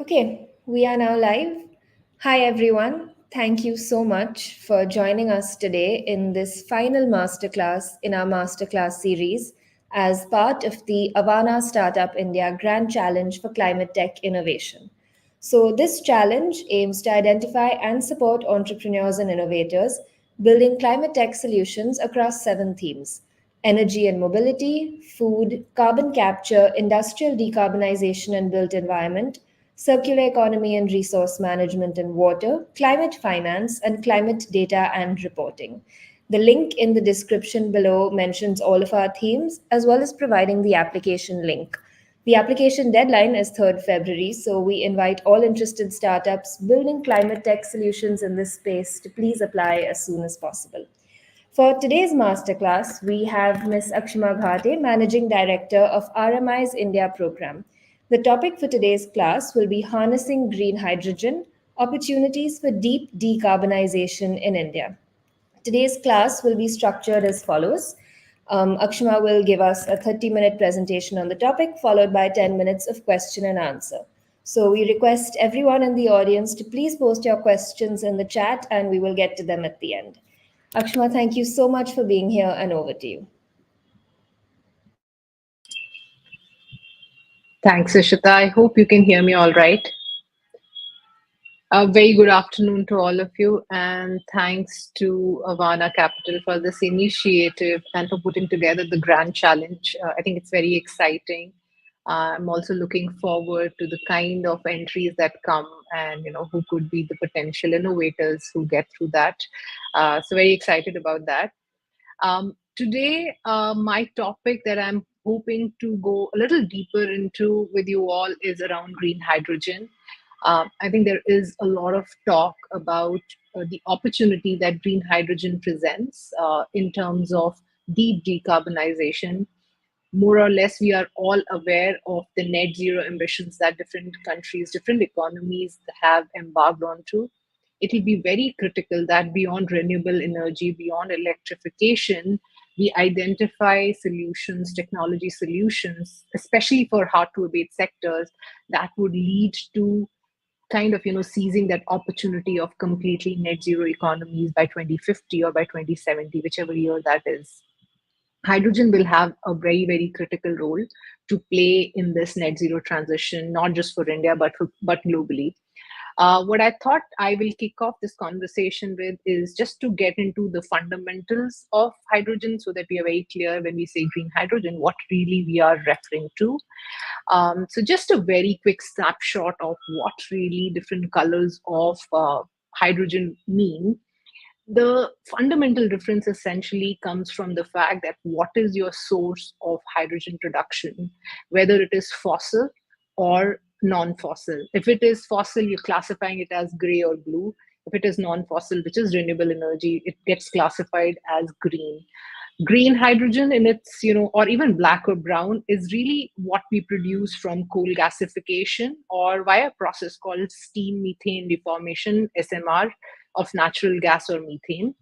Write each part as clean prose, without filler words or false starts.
Okay, we are now live. Hi, everyone. Thank you so much for joining us today in this final masterclass in our masterclass series as part of the Avaana-Startup India Grand Challenge for ClimateTech Innovation. So, this challenge aims to identify and support entrepreneurs and innovators building climate tech solutions across seven themes: energy and mobility, food, carbon capture, industrial decarbonization and built environment, circular economy and resource management and water, climate finance, and climate data and reporting. The link in the description below mentions all of our themes as well as providing the application link. The application deadline is 3rd February, so we invite all interested startups building climate tech solutions in this space to please apply as soon as possible. For today's masterclass, we have Ms. Akshima Ghate, Managing Director of RMI's India program. The topic for today's class will be Harnessing Green Hydrogen, Opportunities for Deep Decarbonization in India. Today's class will be structured as follows. Akshima will give us a 30-minute presentation on the topic, followed by 10 minutes of question and answer. So we request everyone in the audience to please post your questions in the chat and we will get to them at the end. Akshma, thank you so much for being here and over to you. Thanks, Ishita. I hope you can hear me all right. A very good afternoon to all of you, and thanks to Avaana Capital for this initiative and for putting together the grand challenge. I think it's very exciting. I'm also looking forward to the kind of entries that come and who could be the potential innovators who get through that. So very excited about that. Today, my topic that I'm hoping to go a little deeper into with you all is around green hydrogen. I think there is a lot of talk about the opportunity that green hydrogen presents in terms of deep decarbonization. More or less, we are all aware of the net zero ambitions that different countries, different economies have embarked onto. It will be very critical that beyond renewable energy, beyond electrification, we identify solutions, technology solutions, especially for hard to abate sectors, that would lead to kind of seizing that opportunity of completely net zero economies by 2050 or by 2070, whichever year that is. Hydrogen will have a very, very critical role to play in this net zero transition, not just for India, but globally. What I thought I will kick off this conversation with is just to get into the fundamentals of hydrogen so that we are very clear when we say green hydrogen, what really we are referring to. So just a very quick snapshot of what really different colors of hydrogen mean. The fundamental difference essentially comes from the fact that what is your source of hydrogen production, whether it is fossil or non-fossil. If it is fossil, you're classifying it as gray or blue. If it is non-fossil, which is renewable energy, it gets classified as green. Green hydrogen in its, or even black or brown, is really what we produce from coal gasification or via a process called steam methane reformation, SMR, of natural gas or methane.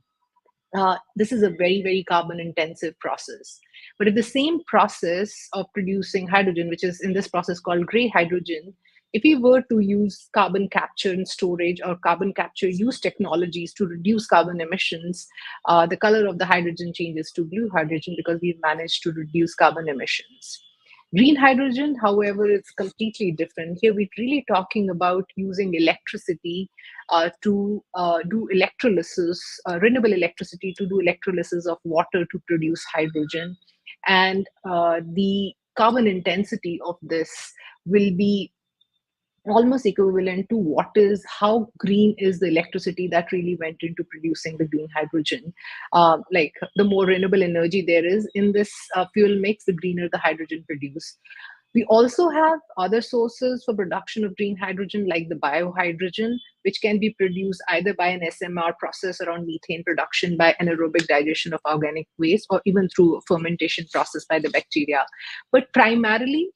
This is a very, very carbon intensive process. But if the same process of producing hydrogen, which is in this process called gray hydrogen, if we were to use carbon capture and storage or carbon capture use technologies to reduce carbon emissions, the color of the hydrogen changes to blue hydrogen because we've managed to reduce carbon emissions. Green hydrogen, however, is completely different. Here we're really talking about using electricity to do electrolysis, renewable electricity to do electrolysis of water to produce hydrogen. And the carbon intensity of this will be almost equivalent to how green is the electricity that really went into producing the green hydrogen. Like the more renewable energy there is in this fuel mix, the greener the hydrogen produced. We also have other sources for production of green hydrogen, like the biohydrogen, which can be produced either by an SMR process around methane production by anaerobic digestion of organic waste, or even through a fermentation process by the bacteria. But primarily,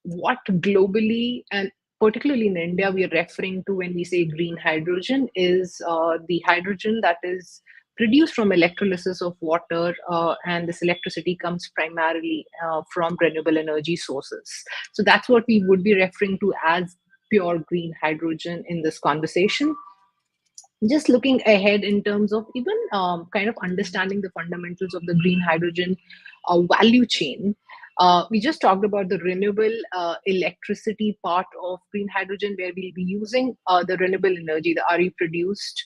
what globally and particularly in India we are referring to when we say green hydrogen is the hydrogen that is produced from electrolysis of water, and this electricity comes primarily from renewable energy sources. So that's what we would be referring to as pure green hydrogen in this conversation. Just looking ahead in terms of even kind of understanding the fundamentals of the green hydrogen value chain. We just talked about the renewable electricity part of green hydrogen, where we'll be using the renewable energy, the RE produced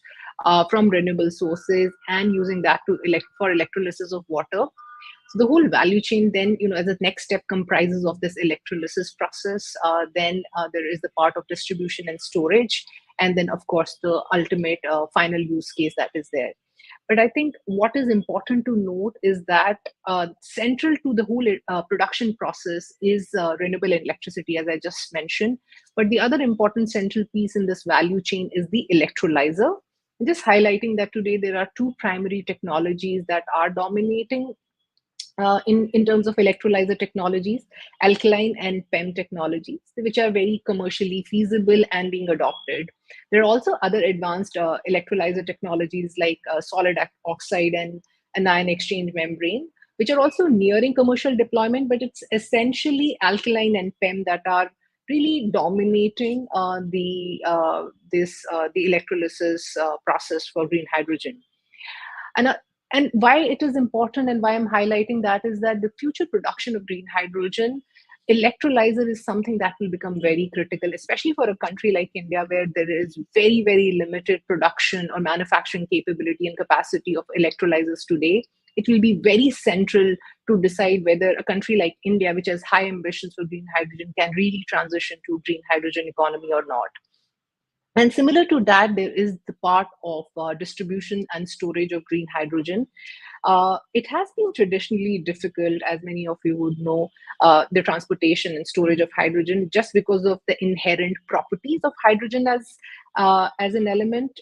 from renewable sources, and using that to for electrolysis of water. So the whole value chain then, as a next step, comprises of this electrolysis process. Then there is the part of distribution and storage, and then of course the ultimate final use case that is there. But I think what is important to note is that central to the whole production process is renewable electricity, as I just mentioned. But the other important central piece in this value chain is the electrolyzer. Just highlighting that today there are two primary technologies that are dominating in terms of electrolyzer technologies, alkaline and PEM technologies, which are very commercially feasible and being adopted. There are also other advanced electrolyzer technologies like solid oxide and anion exchange membrane, which are also nearing commercial deployment, but it's essentially alkaline and PEM that are really dominating the electrolysis process for green hydrogen. And and why it is important and why I'm highlighting that is that the future production of green hydrogen, electrolyzer is something that will become very critical, especially for a country like India, where there is very, very limited production or manufacturing capability and capacity of electrolyzers today. It will be very central to decide whether a country like India, which has high ambitions for green hydrogen, can really transition to green hydrogen economy or not. And similar to that, there is the part of distribution and storage of green hydrogen. It has been traditionally difficult, as many of you would know, the transportation and storage of hydrogen, just because of the inherent properties of hydrogen as an element.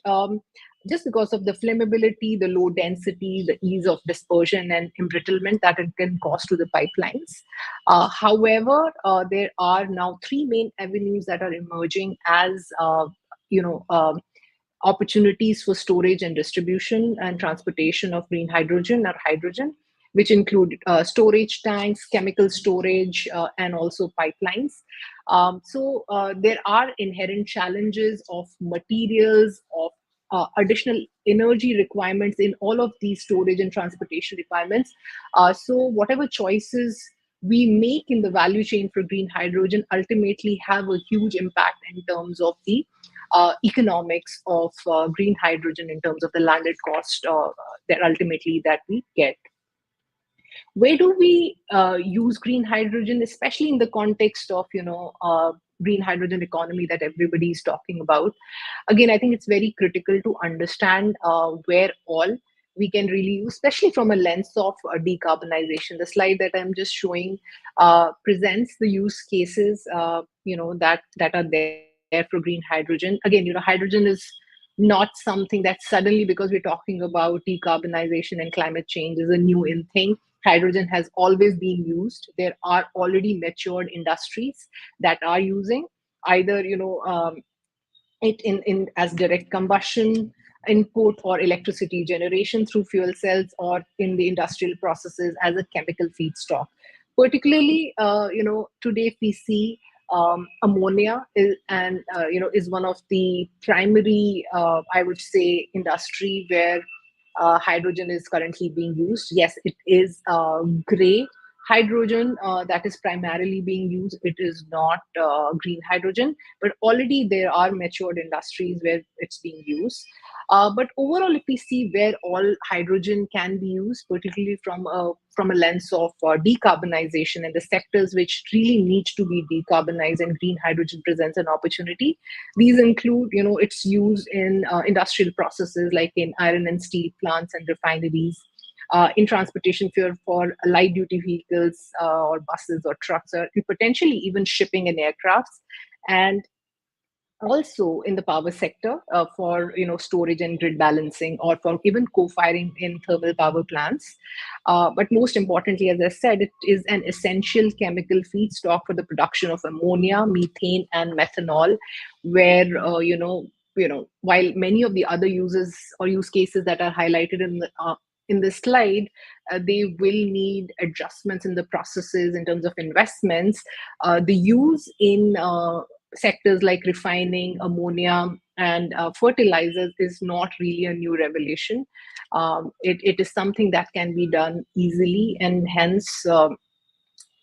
Just because of the flammability, the low density, the ease of dispersion and embrittlement that it can cause to the pipelines. However, there are now three main avenues that are emerging as you know opportunities for storage and distribution and transportation of green hydrogen or hydrogen, which include storage tanks, chemical storage, and also pipelines. So there are inherent challenges of materials, of additional energy requirements in all of these storage and transportation requirements. So whatever choices we make in the value chain for green hydrogen ultimately have a huge impact in terms of the economics of green hydrogen, in terms of the landed cost that ultimately that we get. Where do we use green hydrogen, especially in the context of green hydrogen economy that everybody is talking about? Again, I think it's very critical to understand where all we can really use, especially from a lens of decarbonization. The slide that I'm just showing presents the use cases that are there for green hydrogen. Again, hydrogen is not something that suddenly, because we're talking about decarbonization and climate change, is a new in thing. Hydrogen has always been used. There are already matured industries that are using either it in as direct combustion input, or electricity generation through fuel cells, or in the industrial processes as a chemical feedstock. Particularly, today if we see ammonia is one of the primary, I would say, industry where hydrogen is currently being used. Yes, it is gray hydrogen that is primarily being used. It is not green hydrogen, but already there are matured industries where it's being used. But overall, if we see where all hydrogen can be used, particularly from a lens of decarbonization and the sectors which really need to be decarbonized, and green hydrogen presents an opportunity. These include, its use in industrial processes like in iron and steel plants and refineries, in transportation for light duty vehicles or buses or trucks, or potentially even shipping and aircrafts, and also in the power sector for storage and grid balancing, or for even co-firing in thermal power plants. But most importantly, as I said, it is an essential chemical feedstock for the production of ammonia, methane, and methanol, where while many of the other uses or use cases that are highlighted in this slide, they will need adjustments in the processes in terms of investments. The use in sectors like refining, ammonia, and fertilizers is not really a new revolution. It is something that can be done easily, and hence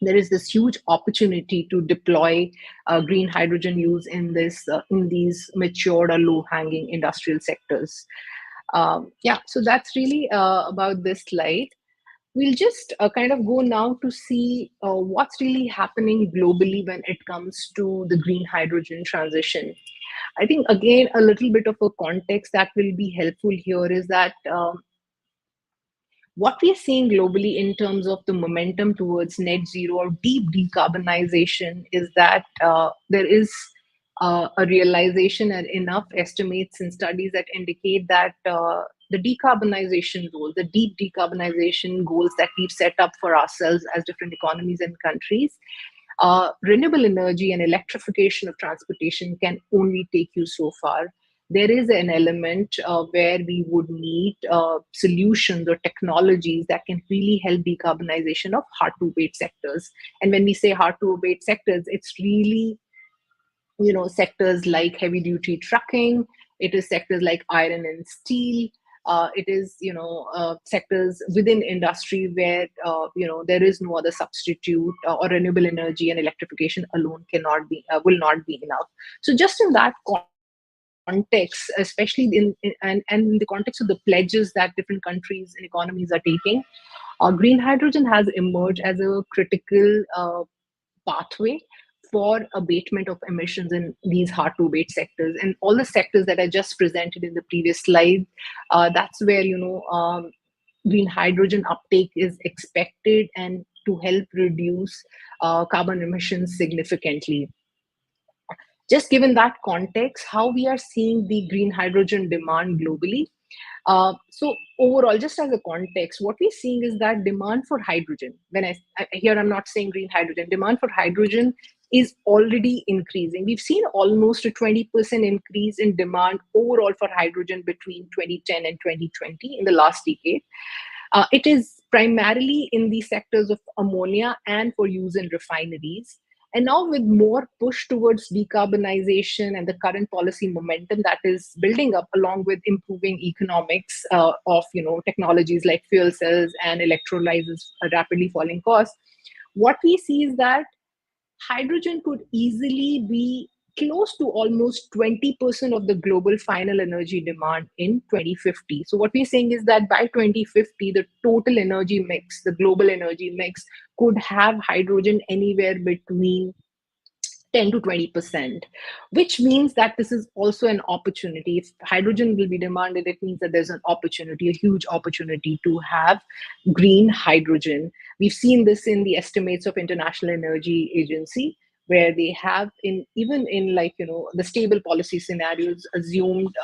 there is this huge opportunity to deploy green hydrogen use in these matured or low hanging industrial sectors. Yeah, so that's really about this slide. We'll just kind of go now to see what's really happening globally when it comes to the green hydrogen transition. I think, again, a little bit of a context that will be helpful here is that what we are seeing globally in terms of the momentum towards net zero or deep decarbonization is that there is a realization and enough estimates and studies that indicate that the decarbonization goals, the deep decarbonization goals that we've set up for ourselves as different economies and countries, renewable energy and electrification of transportation can only take you so far. There is an element where we would need solutions or technologies that can really help decarbonization of hard to abate sectors. And when we say hard to abate sectors, it's really, sectors like heavy duty trucking. It is sectors like iron and steel. It is, sectors within industry where, there is no other substitute, or renewable energy and electrification alone will not be enough. So just in that context, especially and in the context of the pledges that different countries and economies are taking, green hydrogen has emerged as a critical pathway for abatement of emissions in these hard to abate sectors. And all the sectors that I just presented in the previous slide, that's where green hydrogen uptake is expected and to help reduce carbon emissions significantly. Just given that context, how we are seeing the green hydrogen demand globally. So overall, just as a context, what we're seeing is that demand for hydrogen, here I'm not saying green hydrogen, demand for hydrogen is already increasing. We've seen almost a 20% increase in demand overall for hydrogen between 2010 and 2020 in the last decade. It is primarily in the sectors of ammonia and for use in refineries. And now, with more push towards decarbonization and the current policy momentum that is building up, along with improving economics of technologies like fuel cells and electrolyzers, rapidly falling costs, what we see is that hydrogen could easily be close to almost 20% of the global final energy demand in 2050. So what we're saying is that by 2050, the total energy mix, the global energy mix, could have hydrogen anywhere between 10 to 20%, which means that this is also an opportunity. If hydrogen will be demanded, it means that there's an opportunity, a huge opportunity to have green hydrogen. We've seen this in the estimates of International Energy Agency, where they have even in the stable policy scenarios assumed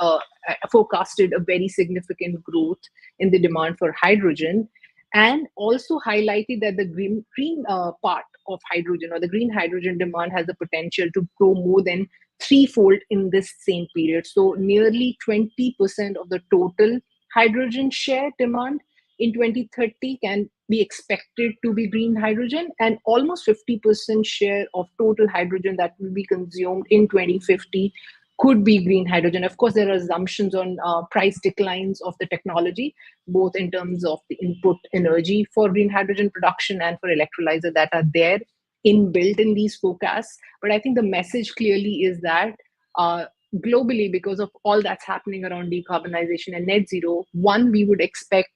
forecasted a very significant growth in the demand for hydrogen, and also highlighted that the green part of hydrogen, or the green hydrogen demand, has the potential to grow more than threefold in this same period. So nearly 20% of the total hydrogen share demand in 2030 can be expected to be green hydrogen, and almost 50% share of total hydrogen that will be consumed in 2050 could be green hydrogen. Of course, there are assumptions on price declines of the technology, both in terms of the input energy for green hydrogen production and for electrolyzer that are there inbuilt in these forecasts. But I think the message clearly is that globally, because of all that's happening around decarbonization and net zero, one, we would expect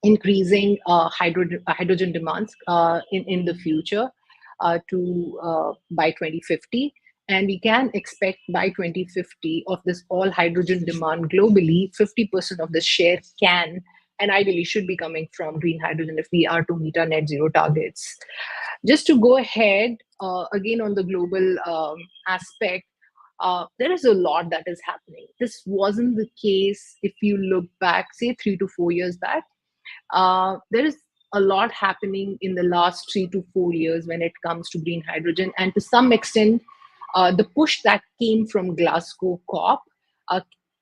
increasing hydrogen demands in the future by 2050. And we can expect by 2050 of this all hydrogen demand globally, 50% of the share can and ideally should be coming from green hydrogen if we are to meet our net zero targets. Just to go ahead, again on the global aspect, there is a lot that is happening. This wasn't the case if you look back, say 3 to 4 years back. There is a lot happening in the last 3 to 4 years when it comes to green hydrogen. And to some extent, the push that came from Glasgow COP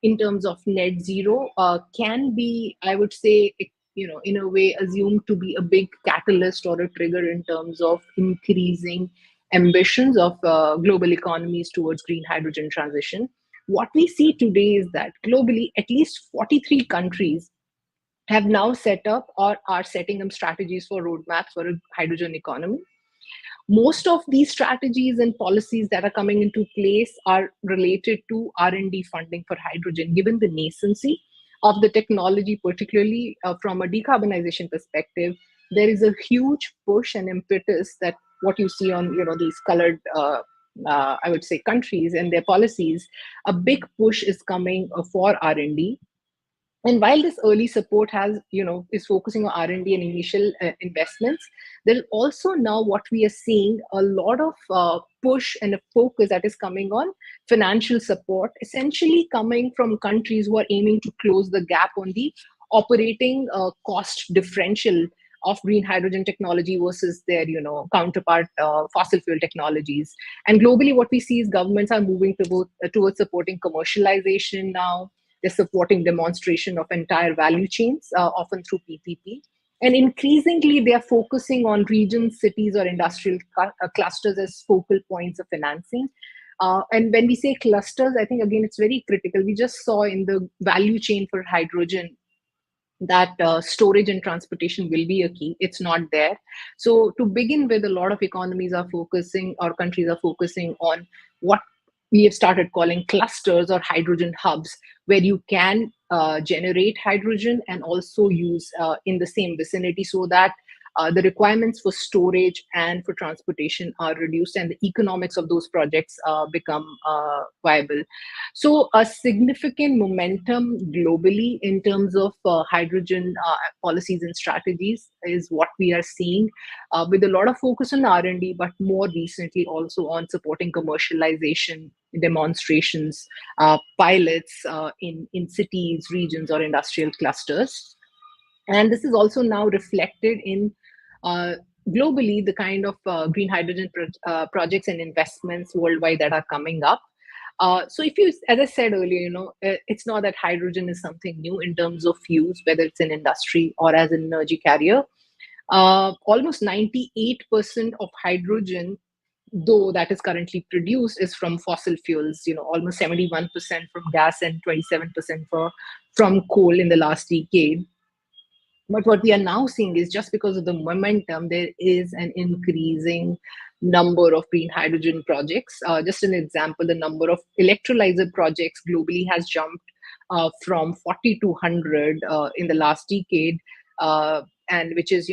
in terms of net zero can be, I would say, in a way assumed to be a big catalyst or a trigger in terms of increasing ambitions of global economies towards green hydrogen transition, what we see today is that globally, at least 43 countries have now set up or are setting up strategies for roadmaps for a hydrogen economy. Most of these strategies and policies that are coming into place are related to R&D funding for hydrogen, given the nascency of the technology, particularly from a decarbonization perspective. There is a huge push and impetus that what you see on these colored I would say countries and their policies. A big push is coming for R&D, and while this early support has is focusing on R&D and initial investments, there's also now what we are seeing a lot of push and a focus that is coming on financial support, essentially coming from countries who are aiming to close the gap on the operating cost differential of green hydrogen technology versus their counterpart fossil fuel technologies. And globally what we see is governments are moving towards supporting commercialization now. They're supporting demonstration of entire value chains, often through PPP. And increasingly, they are focusing on regions, cities, or industrial clusters as focal points of financing. And when we say clusters, I think, again, it's very critical. We just saw in the value chain for hydrogen that storage and transportation will be a key. It's not there. So to begin with, a lot of economies are focusing, or countries are focusing on what we have started calling clusters or hydrogen hubs, where you can generate hydrogen and also use in the same vicinity, so that the requirements for storage and for transportation are reduced and the economics of those projects become viable. So a significant momentum globally in terms of hydrogen policies and strategies is what we are seeing, with a lot of focus on R&D, but more recently also on supporting commercialization, demonstrations, pilots in cities, regions, or industrial clusters. And this is also now reflected in uh, globally the kind of green hydrogen projects and investments worldwide that are coming up. So if you, as I said earlier, it's not that hydrogen is something new in terms of use, whether it's in industry or as an energy carrier. Almost 98% of hydrogen, though, that is currently produced is from fossil fuels, almost 71% from gas and 27% from coal in the last decade. But what we are now seeing is, just because of the momentum, there is an increasing number of green hydrogen projects. Just an example, the number of electrolyzer projects globally has jumped from 40 to 100 in the last decade, and which is,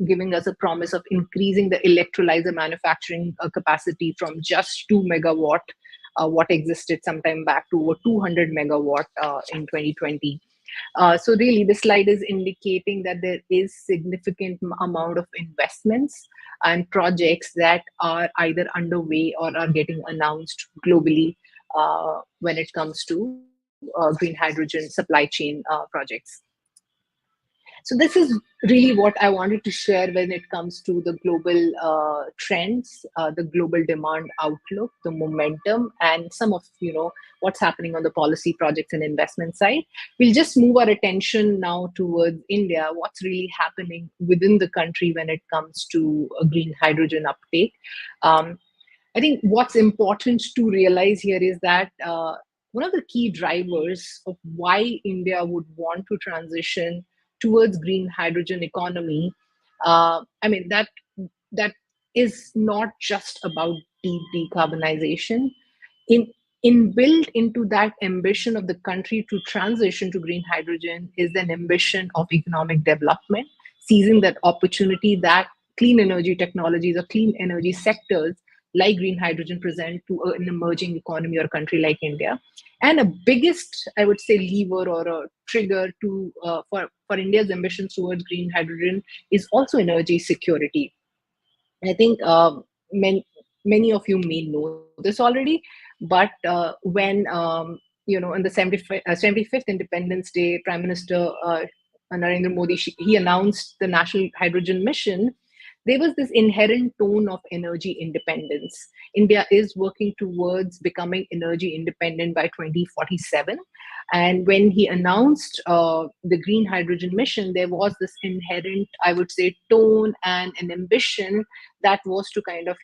giving us a promise of increasing the electrolyzer manufacturing capacity from just 2 megawatt, what existed sometime back, to over 200 megawatt in 2020. So really, this slide is indicating that there is significant amount of investments and projects that are either underway or are getting announced globally when it comes to green hydrogen supply chain projects. So this is really what I wanted to share when it comes to the global trends, the global demand outlook, the momentum, and some of what's happening on the policy projects and investment side. We'll just move our attention now towards India. What's really happening within the country when it comes to a green hydrogen uptake? Um, I think what's important to realize here is that one of the key drivers of why India would want to transition towards green hydrogen economy, that is not just about deep decarbonization. In Inbuilt into that ambition of the country to transition to green hydrogen is an ambition of economic development, seizing that opportunity that clean energy technologies or clean energy sectors like green hydrogen present to an emerging economy or country like India. And a biggest, I would say, lever or a trigger to for India's ambitions towards green hydrogen is also energy security. I think many of you may know this already, but when on the 75th Independence Day, Prime Minister Narendra Modi, he announced the National Hydrogen Mission. there was this inherent tone of energy independence. India is working towards becoming energy independent by 2047. And when he announced the green hydrogen mission, there was this inherent, I would say, tone and an ambition that was to kind of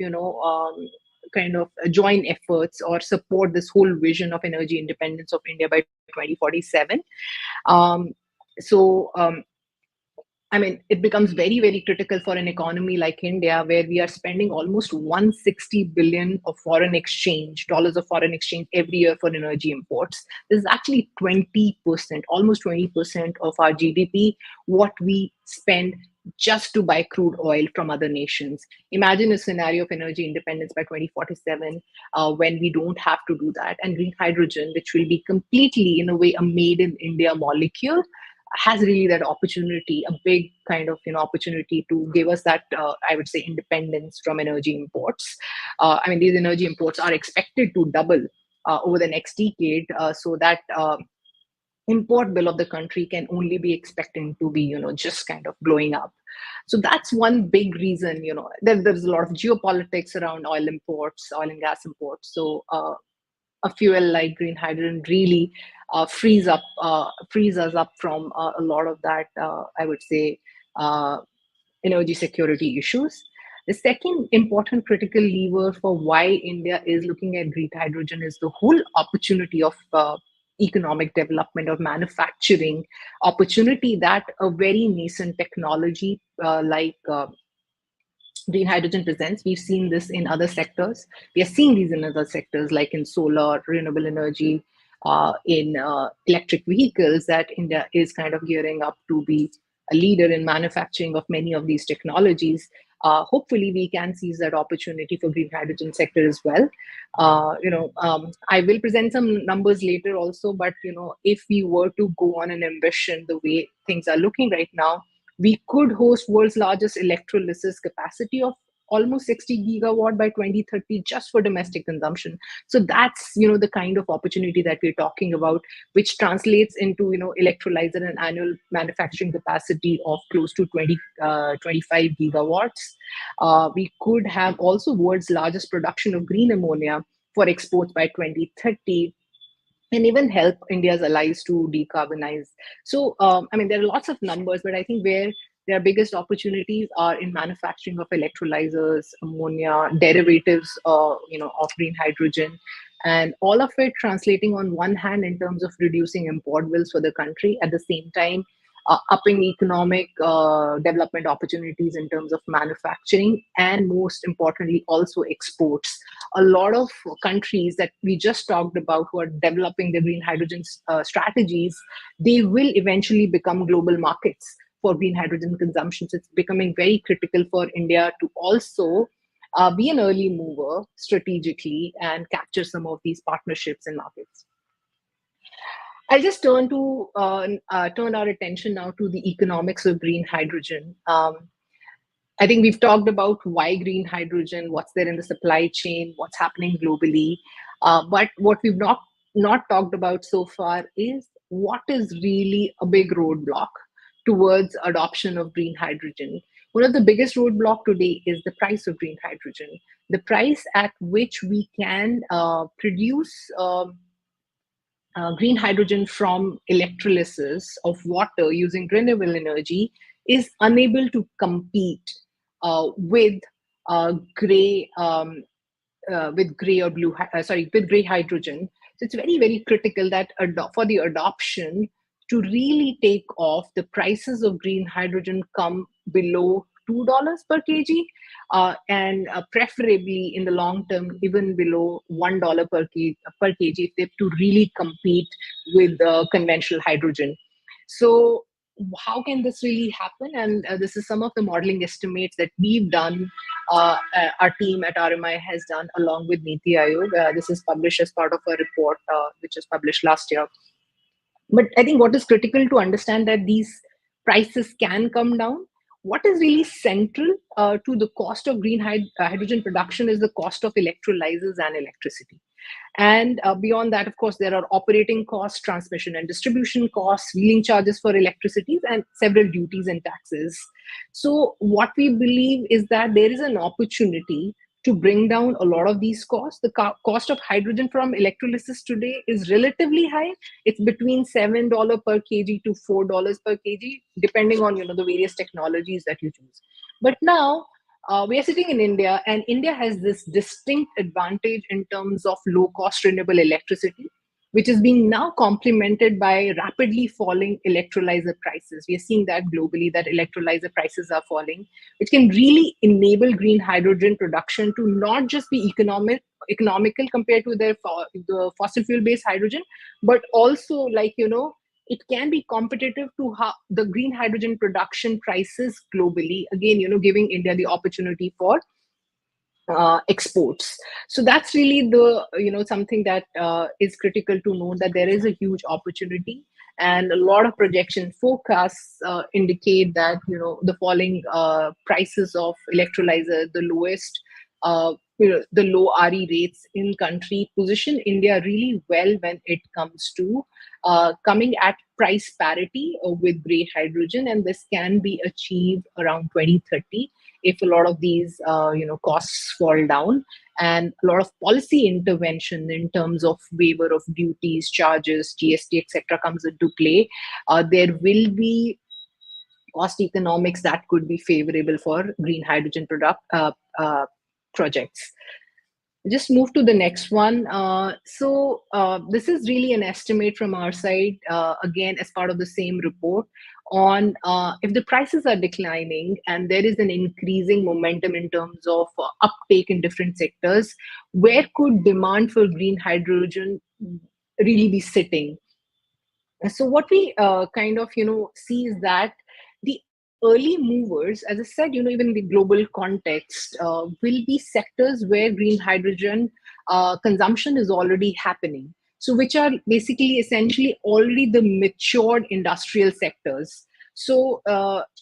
join efforts or support this whole vision of energy independence of India by 2047. Um, so, I mean, it becomes very, very critical for an economy like India, where we are spending almost 160 billion of foreign exchange, dollars of foreign exchange every year for energy imports. This is actually 20%, almost 20% of our GDP, what we spend just to buy crude oil from other nations. Imagine a scenario of energy independence by 2047 when we don't have to do that. And green hydrogen, which will be completely, in a way, a made in India molecule, has really that opportunity, a big kind of opportunity to give us that I would say independence from energy imports. I mean, these energy imports are expected to double over the next decade, so that import bill of the country can only be expecting to be just kind of blowing up. So that's one big reason. There's a lot of geopolitics around oil imports, oil and gas imports. So a fuel like green hydrogen really frees us up from a lot of that, I would say, uh, energy security issues. The second important critical lever for why India is looking at green hydrogen is the whole opportunity of economic development, of manufacturing opportunity that a very nascent technology like green hydrogen presents. We've seen this in other sectors. We are seeing these in other sectors, like in solar, renewable energy, in electric vehicles, that India is kind of gearing up to be a leader in manufacturing of many of these technologies. Hopefully, we can seize that opportunity for green hydrogen sector as well. I will present some numbers later also, but if we were to go on an ambition the way things are looking right now, we could host world's largest electrolysis capacity of almost 60 gigawatt by 2030 just for domestic consumption. So that's the kind of opportunity that we're talking about, which translates into electrolyzer and annual manufacturing capacity of close to 25 gigawatts. We could have also world's largest production of green ammonia for exports by 2030, and even help India's allies to decarbonize. So, I mean, there are lots of numbers, but I think where their biggest opportunities are in manufacturing of electrolyzers, ammonia, derivatives, of green hydrogen, and all of it translating on one hand in terms of reducing import bills for the country, at the same time upping economic development opportunities in terms of manufacturing, and most importantly also exports. A lot of countries that we just talked about who are developing the green hydrogen strategies, they will eventually become global markets for green hydrogen consumption. So it's becoming very critical for India to also be an early mover strategically and capture some of these partnerships and markets. I'll just turn our attention now to the economics of green hydrogen. I think we've talked about why green hydrogen, what's there in the supply chain, what's happening globally. But what we've not talked about so far is what is really a big roadblock towards adoption of green hydrogen. One of the biggest roadblock today is the price of green hydrogen, the price at which we can produce green hydrogen from electrolysis of water using renewable energy is unable to compete with gray with gray or blue with gray hydrogen. So it's very, very critical that for the adoption to really take off, the prices of green hydrogen come below $2 per kg, and preferably in the long term even below $1 per kg if they have to really compete with conventional hydrogen. So how can this really happen? And this is some of the modeling estimates that we've done, our team at RMI has done along with Niti Aayog. This is published as part of a report which was published last year. But I think what is critical to understand that these prices can come down. What is really central to the cost of green hydrogen production is the cost of electrolyzers and electricity. And beyond that, of course, there are operating costs, transmission and distribution costs, wheeling charges for electricity, and several duties and taxes. So what we believe is that there is an opportunity to bring down a lot of these costs. The cost of hydrogen from electrolysis today is relatively high. It's between $7 per kg to $4 per kg, depending on the various technologies that you choose. But now we are sitting in India, and India has this distinct advantage in terms of low cost renewable electricity, which is being now complemented by rapidly falling electrolyzer prices. We are seeing that globally, that electrolyzer prices are falling, which can really enable green hydrogen production to not just be economical compared to the fossil fuel based hydrogen, but also, it can be competitive to how the green hydrogen production prices globally, again, giving India the opportunity for exports. So that's really the something that is critical to know, that there is a huge opportunity, and a lot of projection forecasts indicate that the falling prices of electrolyzer, the lowest the low RE rates in country, position India really well when it comes to coming at price parity with gray hydrogen, and this can be achieved around 2030 if a lot of these costs fall down, and a lot of policy intervention in terms of waiver of duties, charges, GST, etc. comes into play. There will be cost economics that could be favorable for green hydrogen projects. Just move to the next one. This is really an estimate from our side, again, as part of the same report, on if the prices are declining and there is an increasing momentum in terms of uptake in different sectors, where could demand for green hydrogen really be sitting? So what we see is that the early movers, as I said, even in the global context, will be sectors where green hydrogen consumption is already happening. So which are basically essentially already the matured industrial sectors. So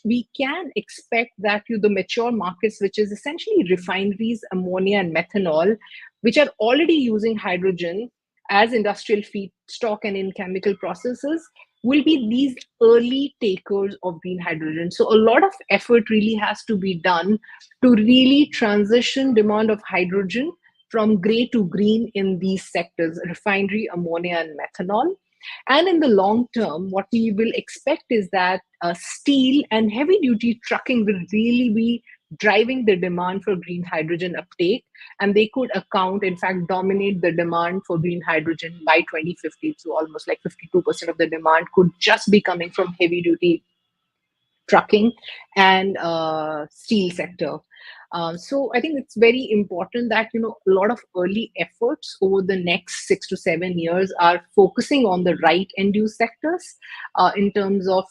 we can expect that the mature markets, which is essentially refineries, ammonia and methanol, which are already using hydrogen as industrial feedstock and in chemical processes, will be these early takers of green hydrogen. So a lot of effort really has to be done to really transition demand of hydrogen from gray to green in these sectors, refinery, ammonia, and methanol. And in the long term, what we will expect is that steel and heavy duty trucking will really be driving the demand for green hydrogen uptake, and they could account, in fact, dominate the demand for green hydrogen by 2050. So almost like 52% of the demand could just be coming from heavy duty trucking and steel sector. So I think it's very important that a lot of early efforts over the next 6 to 7 years are focusing on the right end use sectors in terms of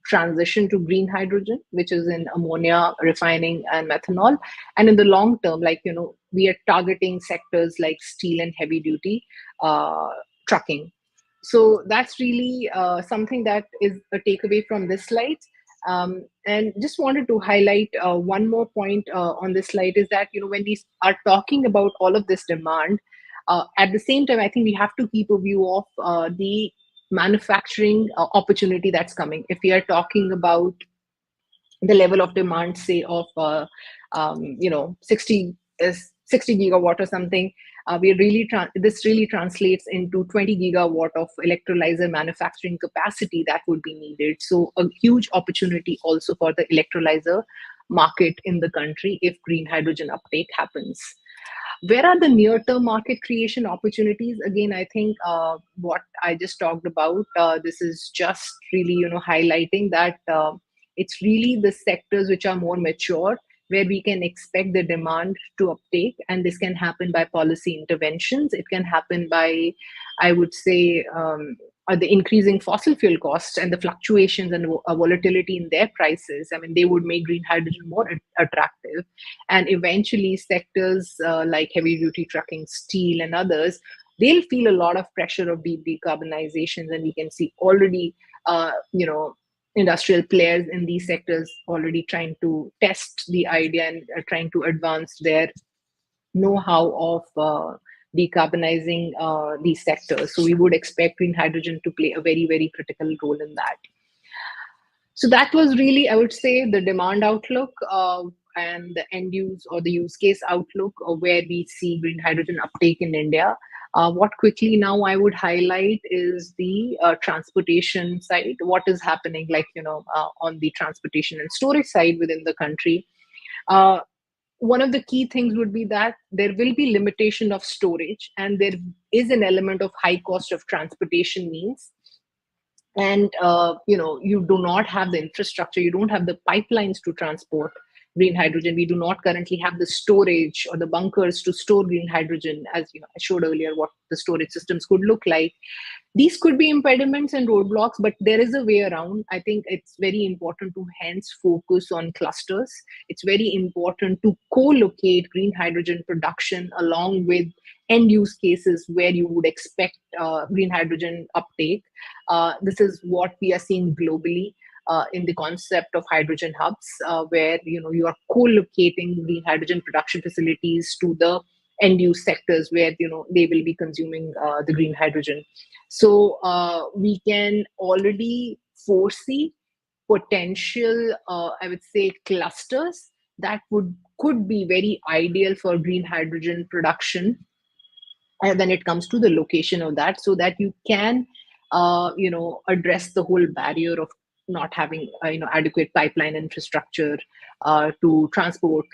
transition to green hydrogen, which is in ammonia, refining, and methanol. And in the long term, we are targeting sectors like steel and heavy duty trucking. So that's really something that is a takeaway from this slide. And just wanted to highlight one more point on this slide is that when we are talking about all of this demand, at the same time, I think we have to keep a view of the manufacturing opportunity that's coming. If we are talking about the level of demand, say of 60 gigawatt or something, this really translates into 20 gigawatt of electrolyzer manufacturing capacity that would be needed. So a huge opportunity also for the electrolyzer market in the country if green hydrogen uptake happens. Where are the near-term market creation opportunities? Again, I think what I just talked about, this is just really highlighting that it's really the sectors which are more mature where we can expect the demand to uptake, and this can happen by policy interventions. It can happen by, I would say, the increasing fossil fuel costs and the fluctuations and volatility in their prices. I mean, they would make green hydrogen more attractive. And eventually sectors like heavy duty trucking, steel and others, they'll feel a lot of pressure of deep decarbonization. And we can see already, industrial players in these sectors already trying to test the idea and trying to advance their know-how of decarbonizing these sectors. So we would expect green hydrogen to play a very, very critical role in that. So that was really, I would say, the demand outlook and the end use or the use case outlook of where we see green hydrogen uptake in India. What quickly now I would highlight is the transportation side. What is happening, like, on the transportation and storage side within the country. Uh, One of the key things would be that there will be limitation of storage, and there is an element of high cost of transportation means, and you do not have the infrastructure, you don't have the pipelines to transport green hydrogen. We do not currently have the storage or the bunkers to store green hydrogen, as I showed earlier what the storage systems could look like. These could be impediments and roadblocks, but there is a way around. I think it's very important to hence focus on clusters. It's very important to co-locate green hydrogen production along with end use cases where you would expect green hydrogen uptake. This is what we are seeing globally in the concept of hydrogen hubs, where you are co-locating green hydrogen production facilities to the end use sectors where they will be consuming the green hydrogen. So we can already foresee potential, I would say, clusters that could be very ideal for green hydrogen production when it comes to the location of that, so that you can address the whole barrier of not having adequate pipeline infrastructure to transport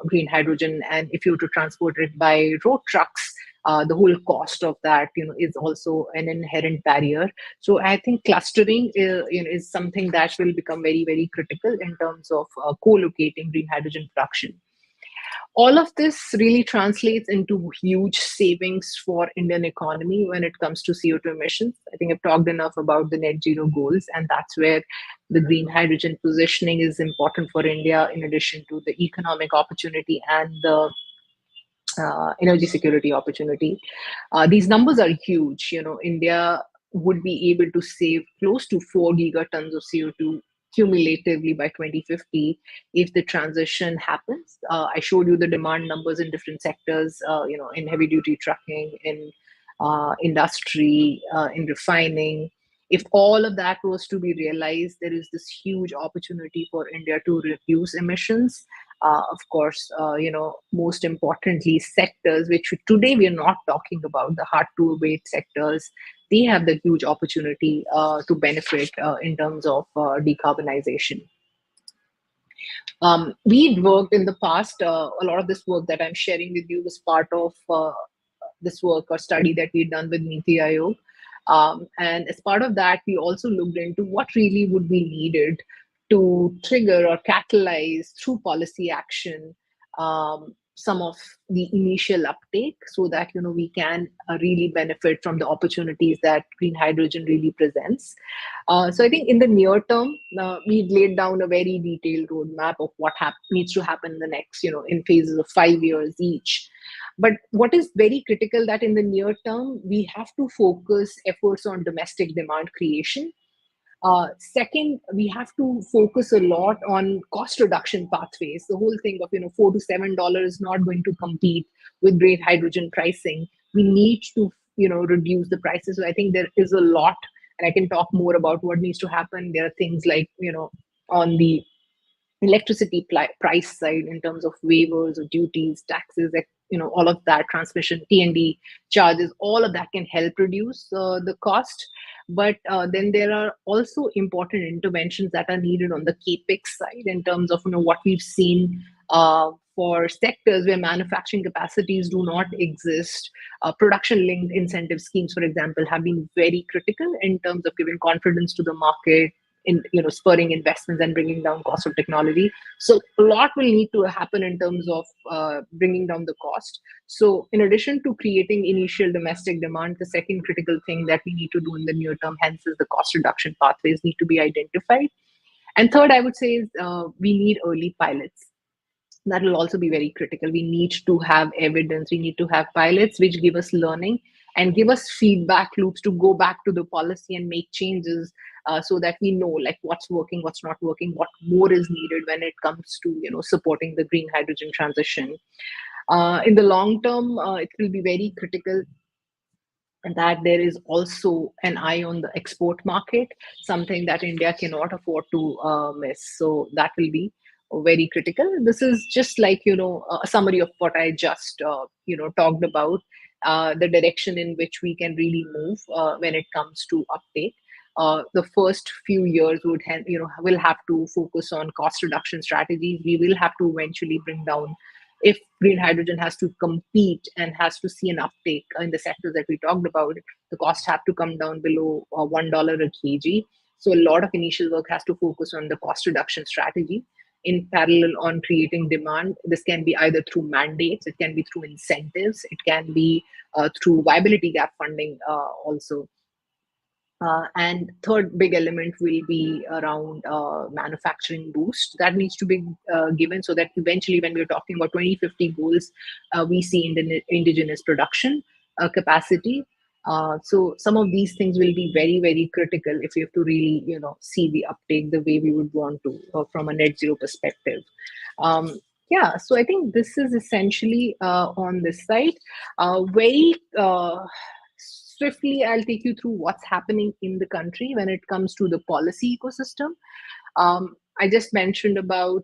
green hydrogen. And if you were to transport it by road trucks, the whole cost of that is also an inherent barrier. So I think clustering is something that will become very, very critical in terms of co-locating green hydrogen production. All of this really translates into huge savings for Indian economy when it comes to CO2 emissions. I think I've talked enough about the net zero goals, and that's where the green hydrogen positioning is important for India, in addition to the economic opportunity and the energy security opportunity. These numbers are huge. India would be able to save close to 4 gigatons of CO2 cumulatively by 2050 if the transition happens. I showed you the demand numbers in different sectors, in heavy duty trucking, in industry, in refining. If all of that was to be realized, there is this huge opportunity for India to reduce emissions. Of course, most importantly, sectors which today we are not talking about, the hard to abate sectors, they have the huge opportunity to benefit in terms of decarbonization. We'd worked in the past, a lot of this work that I'm sharing with you was part of this work or study that we'd done with Niti Aayog. And as part of that, we also looked into what really would be needed to trigger or catalyze through policy action some of the initial uptake, so that we can really benefit from the opportunities that green hydrogen really presents. So I think in the near term, we've laid down a very detailed roadmap of what needs to happen in the next, in phases of 5 years each. But what is very critical that in the near term, we have to focus efforts on domestic demand creation. Second, we have to focus a lot on cost reduction pathways. The whole thing of $4 to $7 is not going to compete with green hydrogen pricing. We need to reduce the prices. So I think there is a lot, and I can talk more about what needs to happen. There are things like on the electricity price side in terms of waivers or duties, taxes, all of that, transmission, T&D charges, all of that can help reduce the cost. But then there are also important interventions that are needed on the capex side in terms of what we've seen for sectors where manufacturing capacities do not exist. Production linked incentive schemes, for example, have been very critical in terms of giving confidence to the market, in spurring investments and bringing down cost of technology. So a lot will need to happen in terms of bringing down the cost. So in addition to creating initial domestic demand, the second critical thing that we need to do in the near term, hence, is the cost reduction pathways need to be identified. And third, I would say, is we need early pilots. That will also be very critical. We need to have evidence. We need to have pilots which give us learning and give us feedback loops to go back to the policy and make changes, so that we know like what's working, what's not working, what more is needed when it comes to supporting the green hydrogen transition. In the long term, it will be very critical that there is also an eye on the export market, something that India cannot afford to miss. So that will be very critical. This is just like, a summary of what I just, talked about, the direction in which we can really move when it comes to uptake. The first few years will have to focus on cost reduction strategies. We will have to eventually bring down, if green hydrogen has to compete and has to see an uptake in the sectors that we talked about, the costs have to come down below $1 a kg. So a lot of initial work has to focus on the cost reduction strategy. In parallel on creating demand, this can be either through mandates, it can be through incentives, it can be through viability gap funding also. And third big element will be around manufacturing boost that needs to be given, so that eventually when we're talking about 2050 goals, we see indigenous production capacity. So some of these things will be very, very critical if we have to really, see the uptake the way we would want to from a net zero perspective. Yeah, so I think this is essentially on this side. Very swiftly, I'll take you through what's happening in the country when it comes to the policy ecosystem. I just mentioned about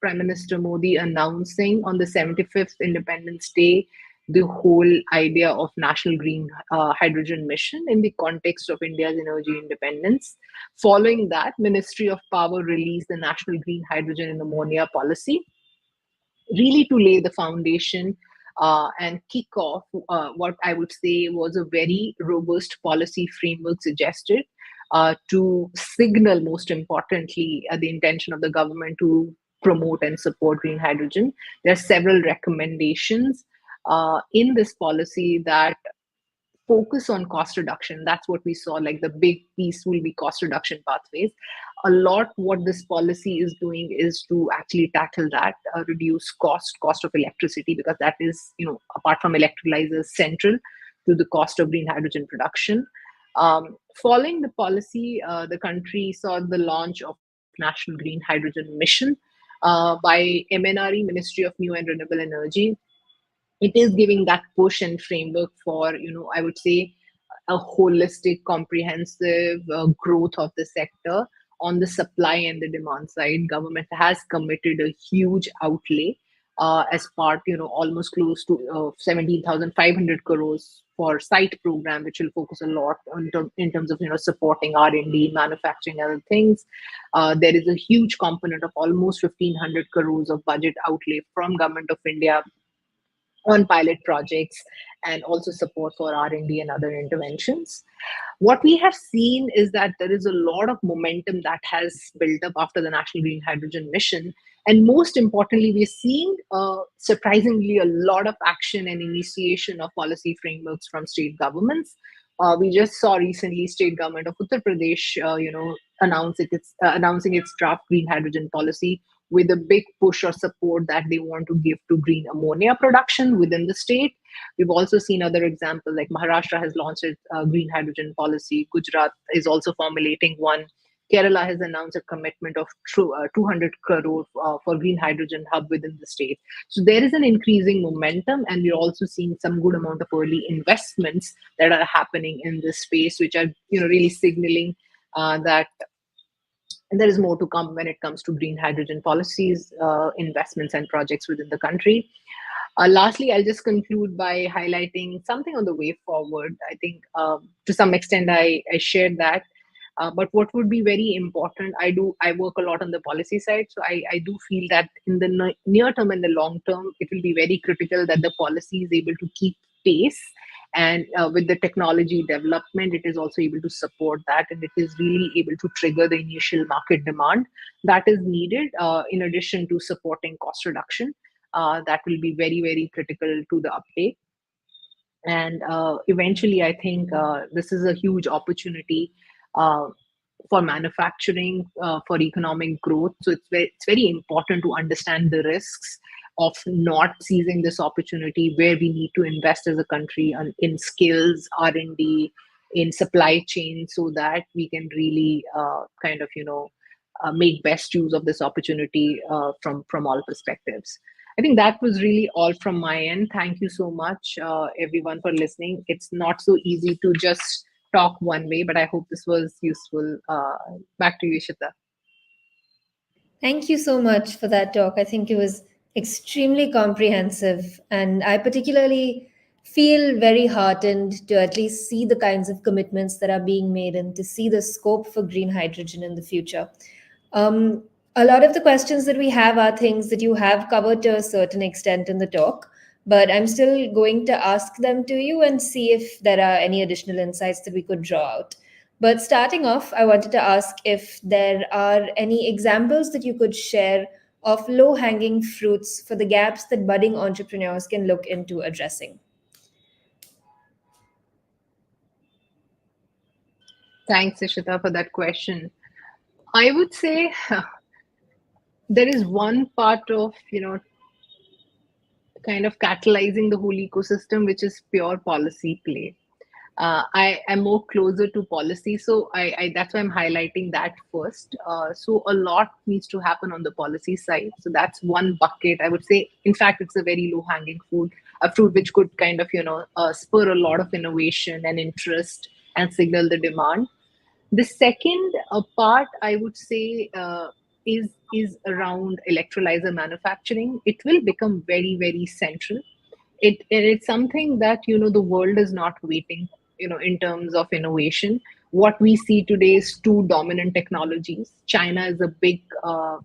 Prime Minister Modi announcing on the 75th Independence Day the whole idea of national green hydrogen mission in the context of India's energy independence. Following that, Ministry of Power released the national green hydrogen and ammonia policy, really to lay the foundation and kick off what I would say was a very robust policy framework suggested to signal, most importantly, the intention of the government to promote and support green hydrogen. There are several recommendations in this policy that focus on cost reduction. That's what we saw, like the big piece will be cost reduction pathways. A lot what this policy is doing is to actually tackle that, reduce cost of electricity, because that is, apart from electrolyzers, central to the cost of green hydrogen production. Following the policy, the country saw the launch of National Green Hydrogen Mission by MNRE, Ministry of New and Renewable Energy. It is giving that push and framework for, I would say, a holistic, comprehensive growth of the sector. On the supply and the demand side, government has committed a huge outlay as part, almost close to 17,500 crores for site program, which will focus a lot in terms of, supporting R&D, manufacturing, other things. There is a huge component of almost 1,500 crores of budget outlay from Government of India on pilot projects, and also support for R&D and other interventions. What we have seen is that there is a lot of momentum that has built up after the National Green Hydrogen Mission. And most importantly, we're seeing surprisingly a lot of action and initiation of policy frameworks from state governments. We just saw recently state government of Uttar Pradesh, announcing its draft green hydrogen policy, with a big push or support that they want to give to green ammonia production within the state. We've also seen other examples, like Maharashtra has launched its green hydrogen policy. Gujarat is also formulating one. Kerala has announced a commitment of 200 crore for green hydrogen hub within the state. So there is an increasing momentum, and we're also seeing some good amount of early investments that are happening in this space, which are, really signaling that there is more to come when it comes to green hydrogen policies, investments, and projects within the country. Lastly, I'll just conclude by highlighting something on the way forward. I think to some extent I shared that. But what would be very important, I work a lot on the policy side, so I do feel that in the near term and the long term, it will be very critical that the policy is able to keep pace. And with the technology development, it is also able to support that, and it is really able to trigger the initial market demand that is needed, in addition to supporting cost reduction. That will be very, very critical to the uptake. And eventually, I think this is a huge opportunity uh, for manufacturing, for economic growth. So it's very important to understand the risks of not seizing this opportunity, where we need to invest as a country in skills, R&D, in supply chain, so that we can really make best use of this opportunity from all perspectives. I think that was really all from my end. Thank you so much, everyone, for listening. It's not so easy to just talk one way, but I hope this was useful. Back to you, Ishita. Thank you so much for that talk. I think it was extremely comprehensive, and I particularly feel very heartened to at least see the kinds of commitments that are being made and to see the scope for green hydrogen in the future. Um, a lot of the questions that we have are things that you have covered to a certain extent in the talk, but I'm still going to ask them to you and see if there are any additional insights that we could draw out. But starting off, I wanted to ask if there are any examples that you could share of low hanging fruits for the gaps that budding entrepreneurs can look into addressing. Thanks, Ishita, for that question. I would say there is one part of, kind of catalyzing the whole ecosystem, which is pure policy play. I am more closer to policy, so I that's why I'm highlighting that first. So a lot needs to happen on the policy side. So that's one bucket. I would say, in fact, it's a very low hanging fruit, a fruit which could kind of spur a lot of innovation and interest and signal the demand. The second part, I would say, is around electrolyzer manufacturing. It will become very, very central. It's something that the world is not waiting. In terms of innovation, what we see today is two dominant technologies. China is a big, I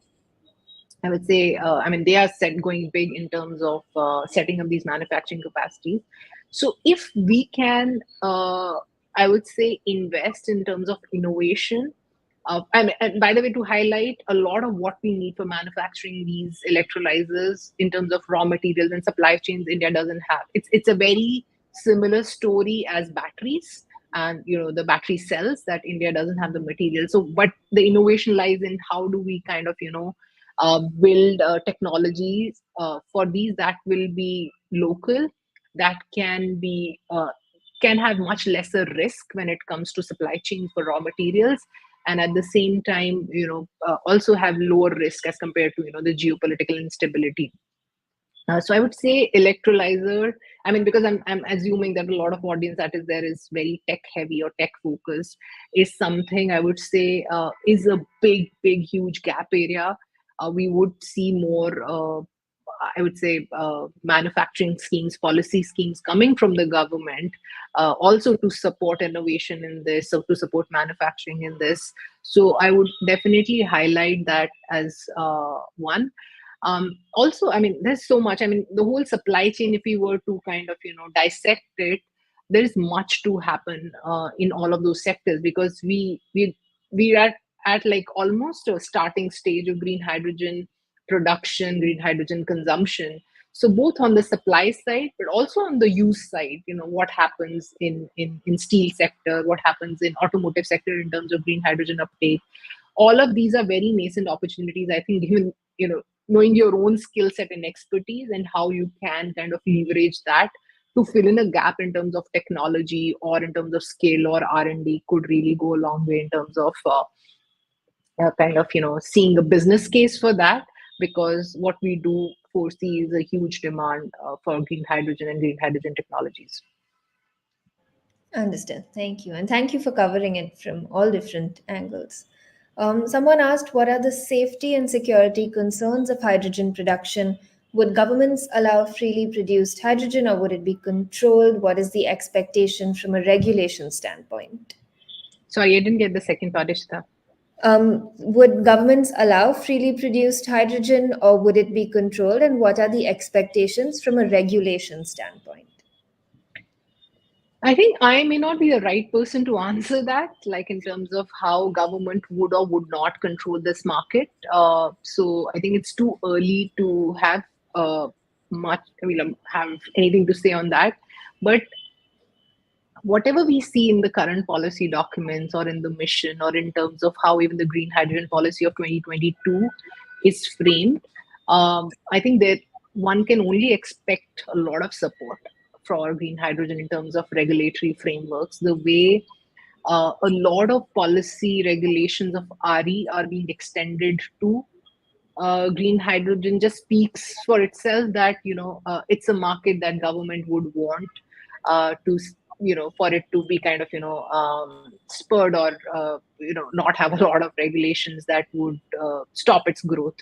would say, I mean, they are going big in terms of setting up these manufacturing capacities. So if we can, I would say, invest in terms of innovation. And by the way, to highlight a lot of what we need for manufacturing these electrolyzers in terms of raw materials and supply chains, India doesn't have. It's a very similar story as batteries and the battery cells, that India doesn't have the material. So, but the innovation lies in how do we kind of build technologies for these that will be local, that can have much lesser risk when it comes to supply chain for raw materials, and at the same time also have lower risk as compared to the geopolitical instability. So I would say electrolyzer. I mean, because I'm assuming that a lot of audience that is there is very tech heavy or tech focused, is something I would say is a big, huge gap area. We would see more. I would say manufacturing schemes, policy schemes coming from the government, also to support innovation in this, or to support manufacturing in this. So I would definitely highlight that as one. Also, I mean, there's so much. I mean, the whole supply chain, if we were to kind of dissect it, there is much to happen in all of those sectors, because we are at like almost a starting stage of green hydrogen production, green hydrogen consumption. So both on the supply side, but also on the use side, what happens in steel sector, what happens in automotive sector in terms of green hydrogen uptake. All of these are very nascent opportunities. I think given knowing your own skill set and expertise and how you can kind of leverage that to fill in a gap in terms of technology or in terms of scale or R&D could really go a long way in terms of kind of seeing a business case for that, because what we do foresee is a huge demand for green hydrogen and green hydrogen technologies. Understand. Thank you. And thank you for covering it from all different angles. Someone asked, what are the safety and security concerns of hydrogen production? Would governments allow freely produced hydrogen or would it be controlled? What is the expectation from a regulation standpoint? Sorry, I didn't get the second part, Ishita. Would governments allow freely produced hydrogen or would it be controlled? And what are the expectations from a regulation standpoint? I think I may not be the right person to answer that, like in terms of how government would or would not control this market. So I think it's too early to have much, I mean, have anything to say on that. But whatever we see in the current policy documents or in the mission or in terms of how even the green hydrogen policy of 2022 is framed, I think that one can only expect a lot of support for green hydrogen in terms of regulatory frameworks. The way a lot of policy regulations of RE are being extended to green hydrogen just speaks for itself that it's a market that government would want to for it to be kind of spurred or not have a lot of regulations that would stop its growth.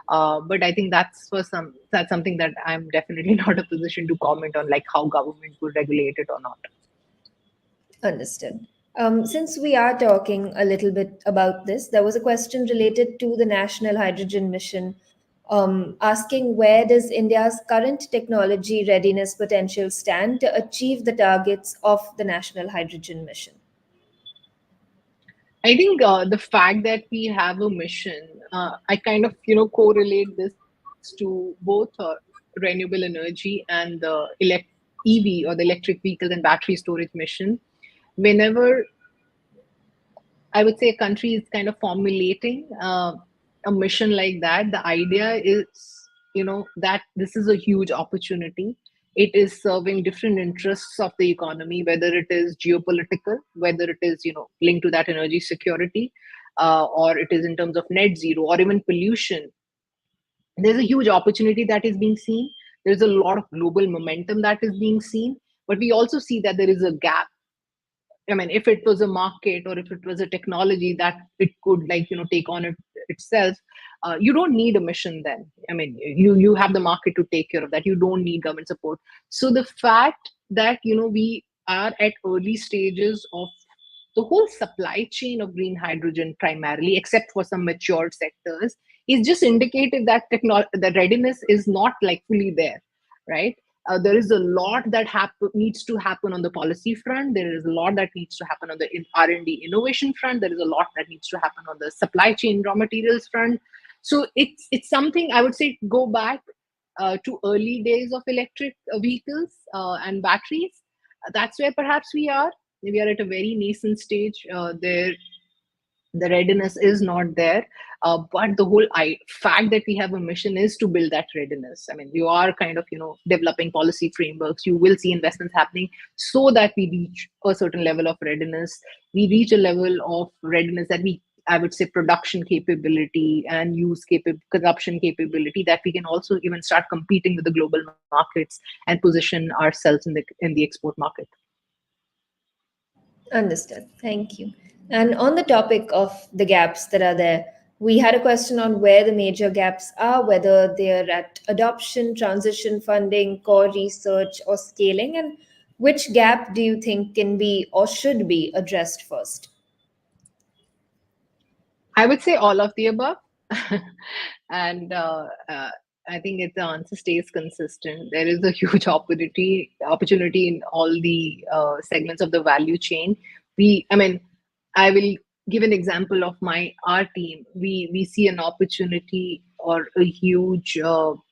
But I think that's something that I'm definitely not a position to comment on, like how government would regulate it or not. Understood. Since we are talking a little bit about this, there was a question related to the National Hydrogen Mission, asking where does India's current technology readiness potential stand to achieve the targets of the National Hydrogen Mission? I think the fact that we have a mission, I kind of correlate this to both renewable energy and the EV, or the electric vehicles and battery storage mission. Whenever I would say a country is kind of formulating a mission like that, the idea is, that this is a huge opportunity. It is serving different interests of the economy, whether it is geopolitical, whether it is, linked to that energy security, or it is in terms of net zero or even pollution. There's a huge opportunity that is being seen. There's a lot of global momentum that is being seen, but we also see that there is a gap. I mean, if it was a market or if it was a technology that it could take on it itself, you don't need a mission then. I mean, you have the market to take care of that. You don't need government support. So the fact that we are at early stages of the whole supply chain of green hydrogen primarily, except for some matured sectors, is just indicative that the readiness is not like fully there, right? There is a lot that needs to happen on the policy front. There is a lot that needs to happen on the R&D innovation front. There is a lot that needs to happen on the supply chain raw materials front. So it's something I would say go back to early days of electric vehicles and batteries. That's where perhaps we are. We are at a very nascent stage. The readiness is not there, but the whole fact that we have a mission is to build that readiness. I mean, you are kind of developing policy frameworks. You will see investments happening so that we reach a certain level of readiness. We reach a level of readiness that I would say, production capability and consumption capability, that we can also even start competing with the global markets and position ourselves in the export market. Understood. Thank you. And on the topic of the gaps that are there, we had a question on where the major gaps are, whether they're at adoption, transition funding, core research, or scaling, and which gap do you think can be or should be addressed first? I would say all of the above. And I think the answer stays consistent. There is a huge opportunity in all the segments of the value chain. I mean, I will give an example of our team. We see an opportunity or a huge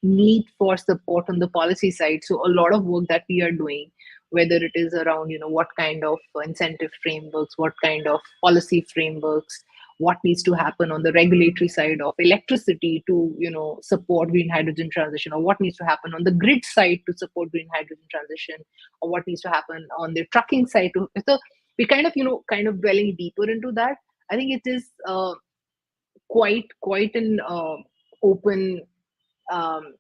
need for support on the policy side. So a lot of work that we are doing, whether it is around what kind of incentive frameworks, what kind of policy frameworks, what needs to happen on the regulatory side of electricity to support green hydrogen transition, or what needs to happen on the grid side to support green hydrogen transition, or what needs to happen on the trucking side so we kind of dwelling deeper into that. I think it is quite an open um,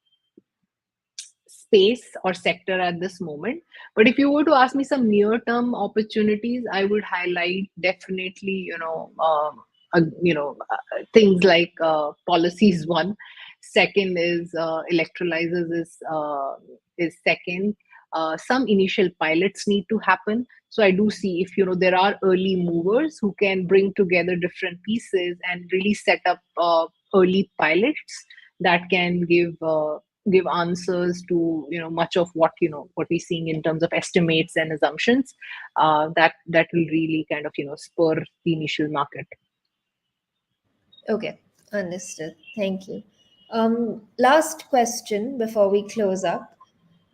space or sector at this moment. But if you were to ask me some near term opportunities, I would highlight definitely things like policies. One, second is electrolyzers is second. Some initial pilots need to happen. So I do see, if there are early movers who can bring together different pieces and really set up early pilots that can give answers to much of what we're seeing in terms of estimates and assumptions, that will really kind of spur the initial market. Okay, understood. Thank you. Last question before we close up.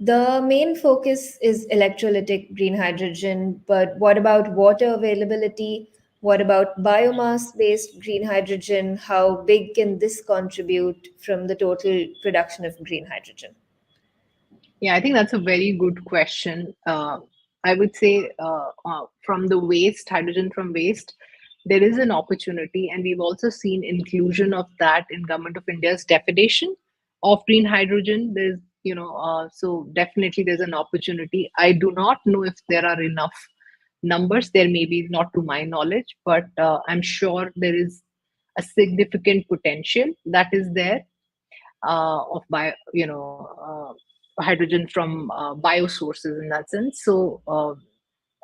The main focus is electrolytic green hydrogen, but what about water availability? What about biomass based green hydrogen? How big can this contribute from the total production of green hydrogen? Yeah, I think that's a very good question. I would say from the hydrogen from waste, there is an opportunity, and we've also seen inclusion of that in Government of India's definition of green hydrogen. There's, so definitely there's an opportunity. I do not know if there are enough numbers. There may be, not to my knowledge, but I'm sure there is a significant potential that is there of hydrogen from biosources in that sense. So,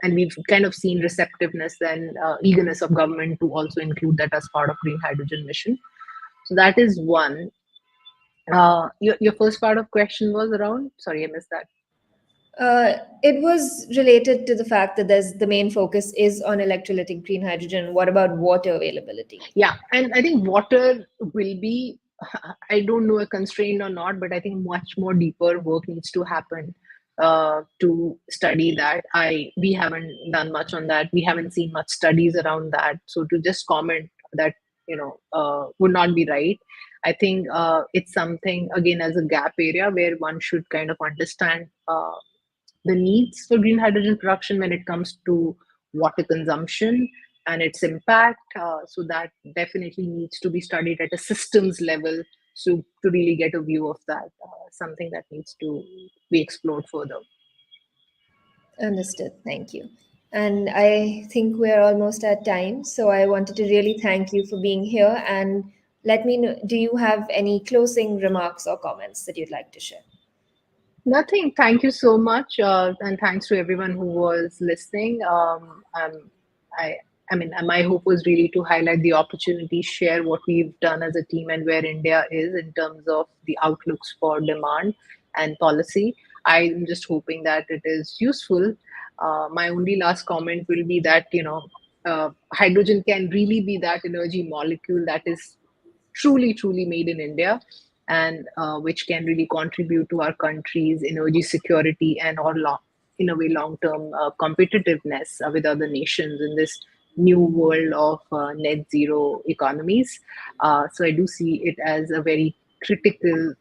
and we've kind of seen receptiveness and eagerness of government to also include that as part of green hydrogen mission. So that is one. Your first part of question was around. Sorry, I missed that. It was related to the fact that there's the main focus is on electrolytic green hydrogen. What about water availability? Yeah, and I think water will be, I don't know a constraint or not, but I think much more deeper work needs to happen to study that. We haven't done much on that. We haven't seen much studies around that. So to just comment that, would not be right. I think it's something, again, as a gap area where one should kind of understand the needs for green hydrogen production when it comes to water consumption and its impact. So that definitely needs to be studied at a systems level. So to really get a view of that, something that needs to be explored further. Understood. Thank you. And I think we're almost at time. So I wanted to really thank you for being here. And let me know, do you have any closing remarks or comments that you'd like to share? Nothing. Thank you so much, and thanks to everyone who was listening. I, I mean, my hope was really to highlight the opportunity, share what we've done as a team, and where India is in terms of the outlooks for demand and policy. I'm just hoping that it is useful. My only last comment will be that hydrogen can really be that energy molecule that is truly made in India, and which can really contribute to our country's energy security and in a way long-term competitiveness with other nations in this new world of net zero economies. So I do see it as a very critical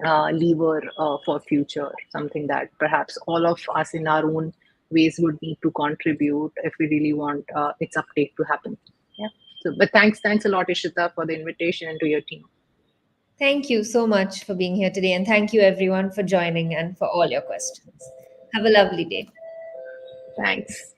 lever for future, something that perhaps all of us in our own ways would need to contribute if we really want its uptake to happen. Yeah. So, but thanks a lot, Ishita, for the invitation, and to your team. Thank you so much for being here today. And thank you, everyone, for joining and for all your questions. Have a lovely day. Thanks.